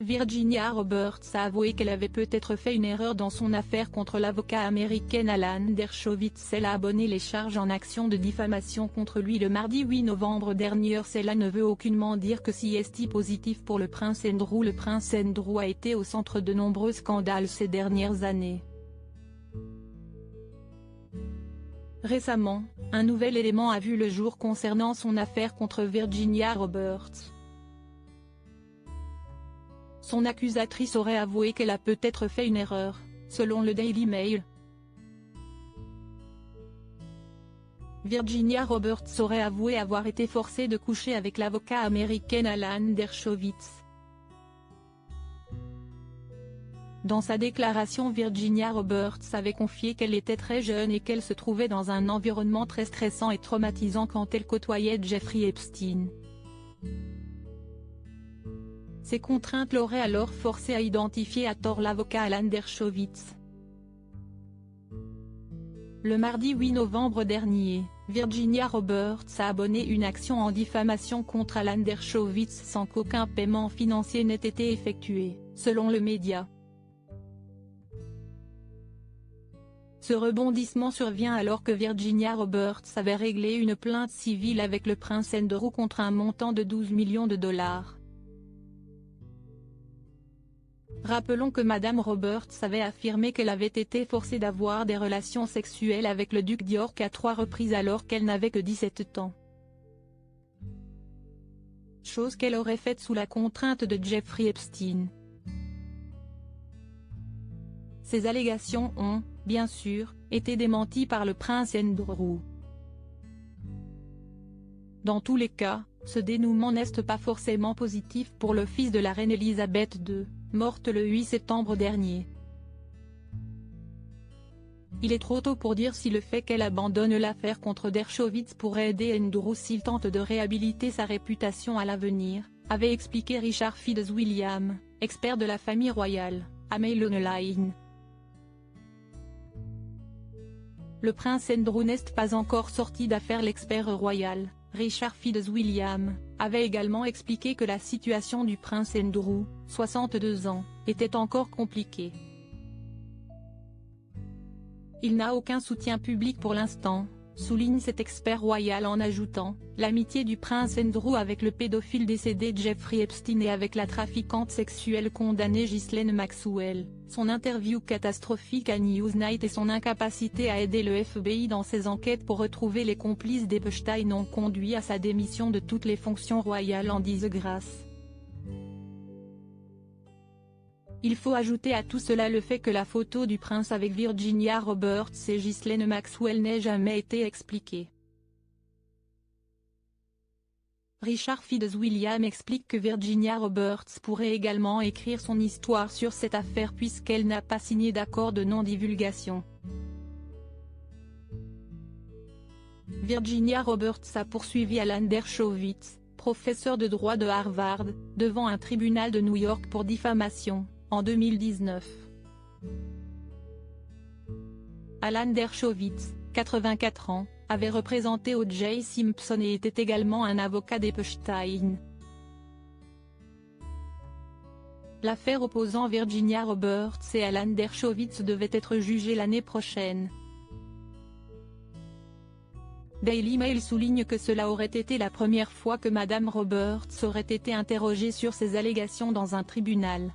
Virginia Roberts a avoué qu'elle avait peut-être fait une erreur dans son affaire contre l'avocat américain Alan Dershowitz. Elle a abonné les charges en action de diffamation contre lui le mardi 8 novembre dernier. Cela ne veut aucunement dire que si est positif pour le prince Andrew. Le prince Andrew a été au centre de nombreux scandales ces dernières années. Récemment, un nouvel élément a vu le jour concernant son affaire contre Virginia Roberts. Son accusatrice aurait avoué qu'elle a peut-être fait une erreur, selon le Daily Mail. Virginia Roberts aurait avoué avoir été forcée de coucher avec l'avocat américain Alan Dershowitz. Dans sa déclaration, Virginia Roberts avait confié qu'elle était très jeune et qu'elle se trouvait dans un environnement très stressant et traumatisant quand elle côtoyait Jeffrey Epstein. Ces contraintes l'auraient alors forcée à identifier à tort l'avocat Alan Dershowitz. Le mardi 8 novembre dernier, Virginia Roberts a abonné une action en diffamation contre Alan Dershowitz sans qu'aucun paiement financier n'ait été effectué, selon le média. Ce rebondissement survient alors que Virginia Roberts avait réglé une plainte civile avec le prince Andrew contre un montant de 12 millions de dollars. Rappelons que Madame Roberts avait affirmé qu'elle avait été forcée d'avoir des relations sexuelles avec le duc d'York à 3 reprises alors qu'elle n'avait que 17 ans. Chose qu'elle aurait faite sous la contrainte de Jeffrey Epstein. Ces allégations ont, bien sûr, été démenties par le prince Andrew. Dans tous les cas, ce dénouement n'est pas forcément positif pour le fils de la reine Elisabeth II, morte le 8 septembre dernier. Il est trop tôt pour dire si le fait qu'elle abandonne l'affaire contre Dershowitz pourrait aider Andrew s'il tente de réhabiliter sa réputation à l'avenir, avait expliqué Richard Fitzwilliam, expert de la famille royale, à Mail Online. Le prince Andrew n'est pas encore sorti d'affaire. L'expert royal, Richard Fitzwilliam, avait également expliqué que la situation du prince Andrew, 62 ans, était encore compliquée. Il n'a aucun soutien public pour l'instant, souligne cet expert royal en ajoutant, l'amitié du prince Andrew avec le pédophile décédé Jeffrey Epstein et avec la trafiquante sexuelle condamnée Ghislaine Maxwell, son interview catastrophique à Newsnight et son incapacité à aider le FBI dans ses enquêtes pour retrouver les complices d'Epstein ont conduit à sa démission de toutes les fonctions royales en disgrâce. Il faut ajouter à tout cela le fait que la photo du prince avec Virginia Roberts et Ghislaine Maxwell n'ait jamais été expliquée. Richard Fitzwilliam explique que Virginia Roberts pourrait également écrire son histoire sur cette affaire puisqu'elle n'a pas signé d'accord de non-divulgation. Virginia Roberts a poursuivi Alan Dershowitz, professeur de droit de Harvard, devant un tribunal de New York pour diffamation, en 2019. Alan Dershowitz, 84 ans, avait représenté O.J. Simpson et était également un avocat d'Epstein. L'affaire opposant Virginia Roberts et Alan Dershowitz devait être jugée l'année prochaine. Daily Mail souligne que cela aurait été la première fois que Madame Roberts aurait été interrogée sur ces allégations dans un tribunal.